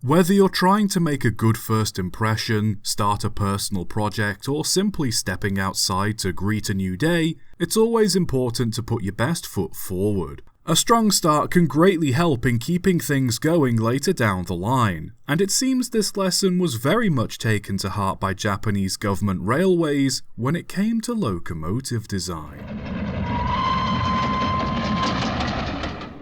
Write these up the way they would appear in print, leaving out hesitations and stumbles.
Whether you're trying to make a good first impression, start a personal project, or simply stepping outside to greet a new day, it's always important to put your best foot forward. A strong start can greatly help in keeping things going later down the line, and it seems this lesson was very much taken to heart by Japanese government railways when it came to locomotive design.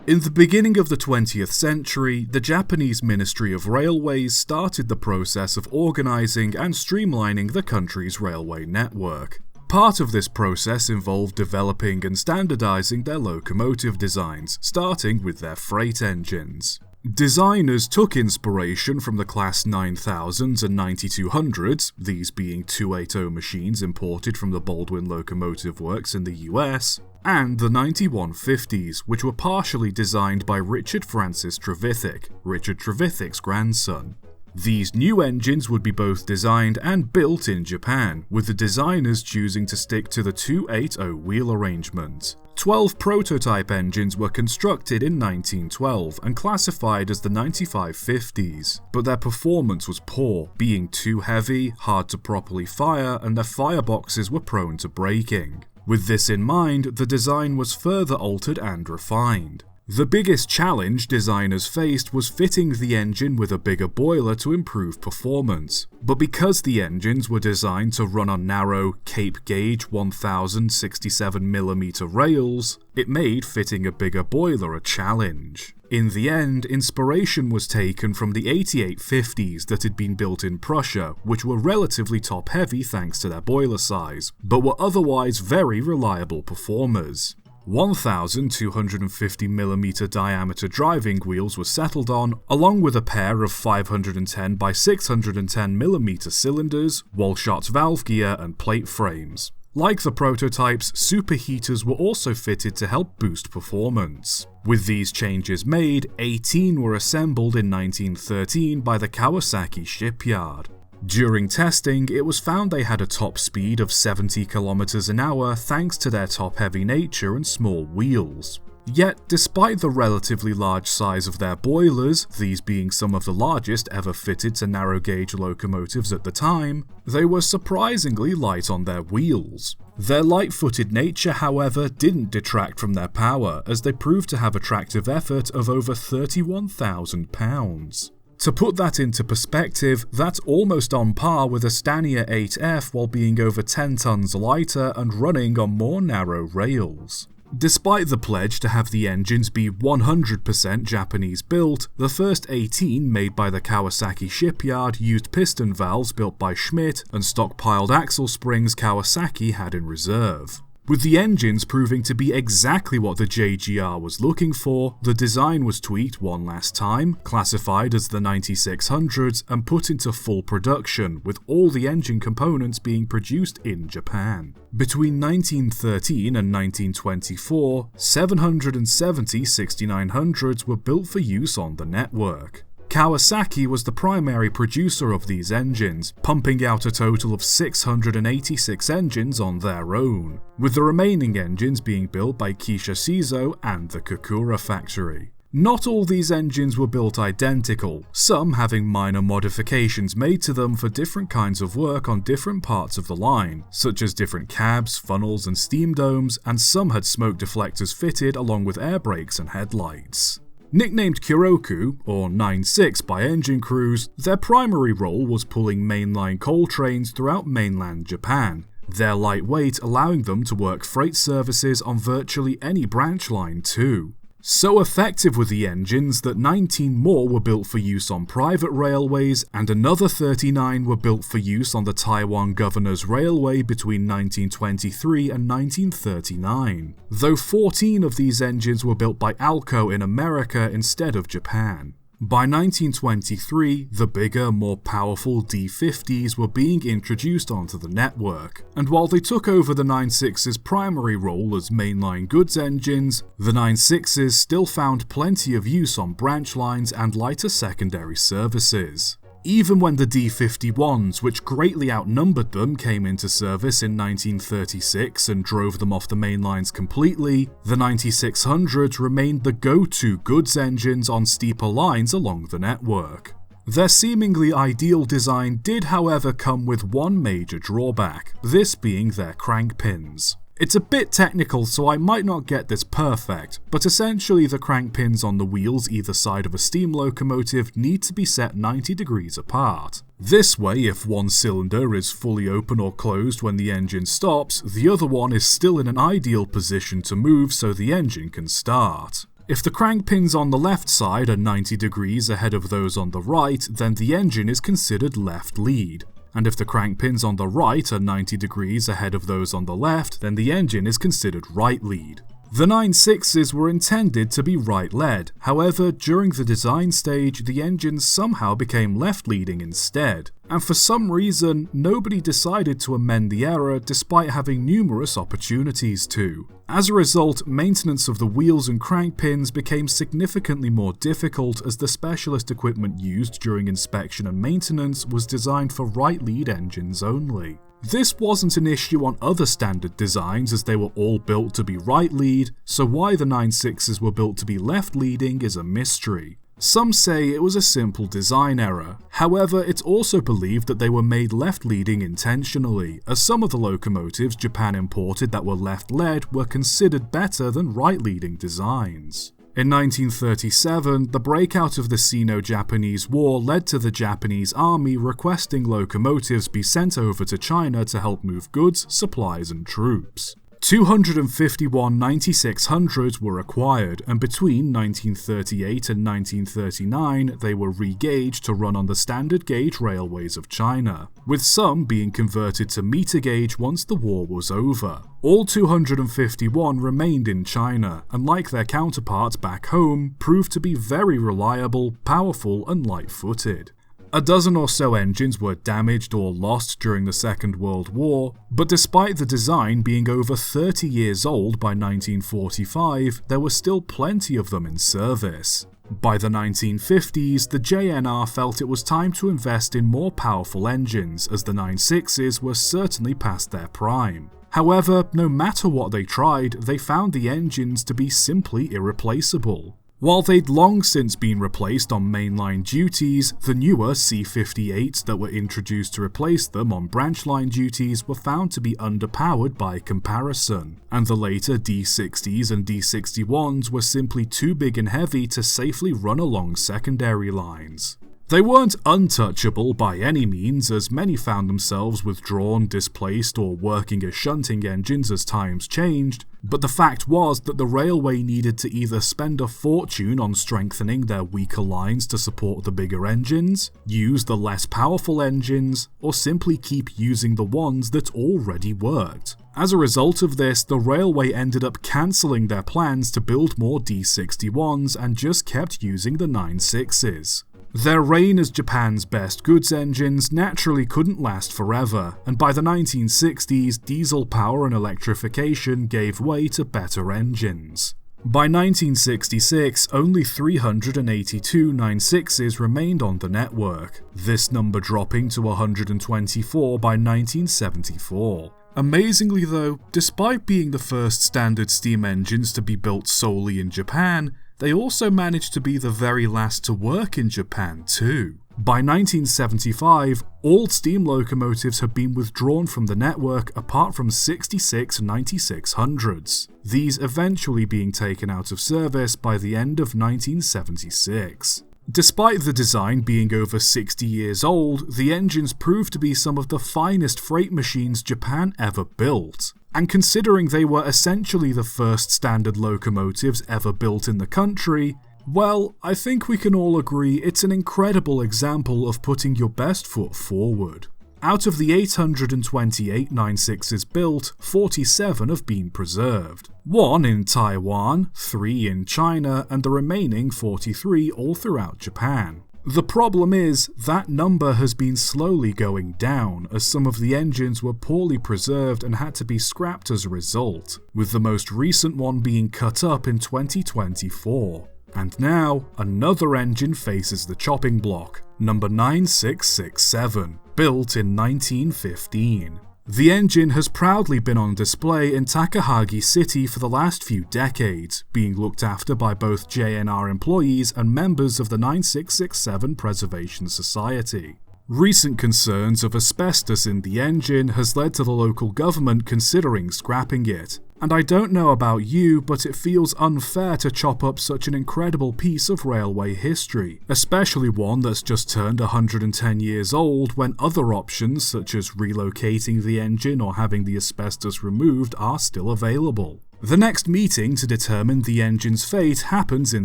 In the beginning of the 20th century, the Japanese Ministry of Railways started the process of organising and streamlining the country's railway network. Part of this process involved developing and standardising their locomotive designs, starting with their freight engines. Designers took inspiration from the Class 9000's and 9200's, these being 280 machines imported from the Baldwin Locomotive Works in the US, and the 9150's, which were partially designed by Richard Francis Trevithick, Richard Trevithick's grandson. These new engines would be both designed and built in Japan, with the designers choosing to stick to the 280 wheel arrangement. 12 prototype engines were constructed in 1912 and classified as the 9550's, but their performance was poor, being too heavy, hard to properly fire, and their fireboxes were prone to breaking. With this in mind, the design was further altered and refined. The biggest challenge designers faced was fitting the engine with a bigger boiler to improve performance, but because the engines were designed to run on narrow, Cape gauge 1067mm rails, it made fitting a bigger boiler a challenge. In the end, inspiration was taken from the 8850's that had been built in Prussia, which were relatively top-heavy thanks to their boiler size, but were otherwise very reliable performers. 1250mm diameter driving wheels were settled on, along with a pair of 510 by 610mm cylinders, wall-shot valve gear and plate frames. Like the prototypes, superheaters were also fitted to help boost performance. With these changes made, 18 were assembled in 1913 by the Kawasaki shipyard. During testing, it was found they had a top speed of 70 km an hour thanks to their top-heavy nature and small wheels. Yet, despite the relatively large size of their boilers, these being some of the largest ever fitted to narrow-gauge locomotives at the time, they were surprisingly light on their wheels. Their light-footed nature, however, didn't detract from their power, as they proved to have a tractive effort of over 31,000 pounds. To put that into perspective, that's almost on par with a Stania 8F while being over 10 tons lighter and running on more narrow rails. Despite the pledge to have the engines be 100% Japanese built, the first 18 made by the Kawasaki shipyard used piston valves built by Schmidt and stockpiled axle springs Kawasaki had in reserve. With the engines proving to be exactly what the JGR was looking for, the design was tweaked one last time, classified as the 9600's, and put into full production, with all the engine components being produced in Japan. Between 1913 and 1924, 770 6900's were built for use on the network. Kawasaki was the primary producer of these engines, pumping out a total of 686 engines on their own, with the remaining engines being built by Kisha Shizo and the Kokura factory. Not all these engines were built identical, some having minor modifications made to them for different kinds of work on different parts of the line, such as different cabs, funnels and steam domes, and some had smoke deflectors fitted along with air brakes and headlights. Nicknamed Kyuroku, or 9-6 by engine crews, their primary role was pulling mainline coal trains throughout mainland Japan, their lightweight allowing them to work freight services on virtually any branch line too. So effective were the engines that 19 more were built for use on private railways and another 39 were built for use on the Taiwan Governor's Railway between 1923 and 1939, though 14 of these engines were built by Alco in America instead of Japan. By 1923, the bigger, more powerful D50's were being introduced onto the network, and while they took over the 96's primary role as mainline goods engines, the 96's still found plenty of use on branch lines and lighter secondary services. Even when the D51's, which greatly outnumbered them, came into service in 1936 and drove them off the main lines completely, the 9600's remained the go-to goods engines on steeper lines along the network. Their seemingly ideal design did however come with one major drawback, this being their crank pins. It's a bit technical, so I might not get this perfect, but essentially the crank pins on the wheels either side of a steam locomotive need to be set 90 degrees apart. This way, if one cylinder is fully open or closed when the engine stops, the other one is still in an ideal position to move so the engine can start. If the crank pins on the left side are 90 degrees ahead of those on the right, then the engine is considered left lead. And if the crank pins on the right are 90 degrees ahead of those on the left, then the engine is considered right lead. The 9600's were intended to be right-led, however, during the design stage, the engines somehow became left-leading instead, and for some reason, nobody decided to amend the error despite having numerous opportunities to. As a result, maintenance of the wheels and crank pins became significantly more difficult as the specialist equipment used during inspection and maintenance was designed for right-lead engines only. This wasn't an issue on other standard designs as they were all built to be right lead, so why the 9600's were built to be left leading is a mystery. Some say it was a simple design error, however it's also believed that they were made left leading intentionally, as some of the locomotives Japan imported that were left led were considered better than right leading designs. In 1937, the breakout of the Sino-Japanese War led to the Japanese army requesting locomotives be sent over to China to help move goods, supplies and troops. 251 9600's were acquired, and between 1938 and 1939 they were re-gauged to run on the standard gauge railways of China, with some being converted to meter gauge once the war was over. All 251 remained in China, and like their counterparts back home, proved to be very reliable, powerful and light-footed. A dozen or so engines were damaged or lost during the Second World War, but despite the design being over 30 years old by 1945, there were still plenty of them in service. By the 1950s, the JNR felt it was time to invest in more powerful engines, as the 9600's were certainly past their prime. However, no matter what they tried, they found the engines to be simply irreplaceable. While they'd long since been replaced on mainline duties, the newer C58s that were introduced to replace them on branch line duties were found to be underpowered by comparison, and the later D60s and D61's were simply too big and heavy to safely run along secondary lines. They weren't untouchable by any means, as many found themselves withdrawn, displaced, or working as shunting engines as times changed, but the fact was that the railway needed to either spend a fortune on strengthening their weaker lines to support the bigger engines, use the less powerful engines, or simply keep using the ones that already worked. As a result of this, the railway ended up cancelling their plans to build more D61's and just kept using the 9600's. Their reign as Japan's best goods engines naturally couldn't last forever, and by the 1960s, diesel power and electrification gave way to better engines. By 1966, only 382 9600's remained on the network, this number dropping to 124 by 1974. Amazingly though, despite being the first standard steam engines to be built solely in Japan, they also managed to be the very last to work in Japan too. By 1975, all steam locomotives had been withdrawn from the network apart from 66 9600's, these eventually being taken out of service by the end of 1976. Despite the design being over 60 years old, the engines proved to be some of the finest freight machines Japan ever built. And considering they were essentially the first standard locomotives ever built in the country, well, I think we can all agree it's an incredible example of putting your best foot forward. Out of the 828 9600's built, 47 have been preserved. 1 in Taiwan, 3 in China, and the remaining 43 all throughout Japan. The problem is, that number has been slowly going down, as some of the engines were poorly preserved and had to be scrapped as a result, with the most recent one being cut up in 2024. And now, another engine faces the chopping block, number 9667, built in 1915. The engine has proudly been on display in Takahagi City for the last few decades, being looked after by both JNR employees and members of the 9667 Preservation Society. Recent concerns of asbestos in the engine has led to the local government considering scrapping it. And I don't know about you, but it feels unfair to chop up such an incredible piece of railway history, especially one that's just turned 110 years old when other options such as relocating the engine or having the asbestos removed are still available. The next meeting to determine the engine's fate happens in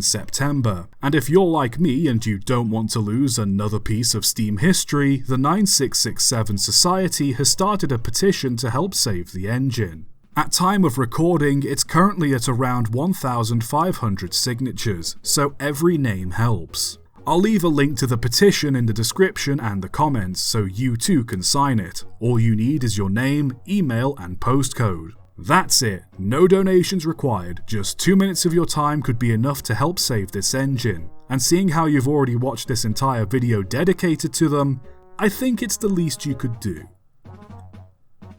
September, and if you're like me and you don't want to lose another piece of steam history, the 9667 Society has started a petition to help save the engine. At time of recording, it's currently at around 1,500 signatures, so every name helps. I'll leave a link to the petition in the description and the comments so you too can sign it. All you need is your name, email and postcode. That's it, no donations required, just 2 minutes of your time could be enough to help save this engine. And seeing how you've already watched this entire video dedicated to them, I think it's the least you could do.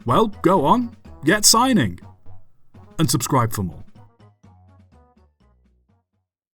Well, go on. Get signing! And subscribe for more.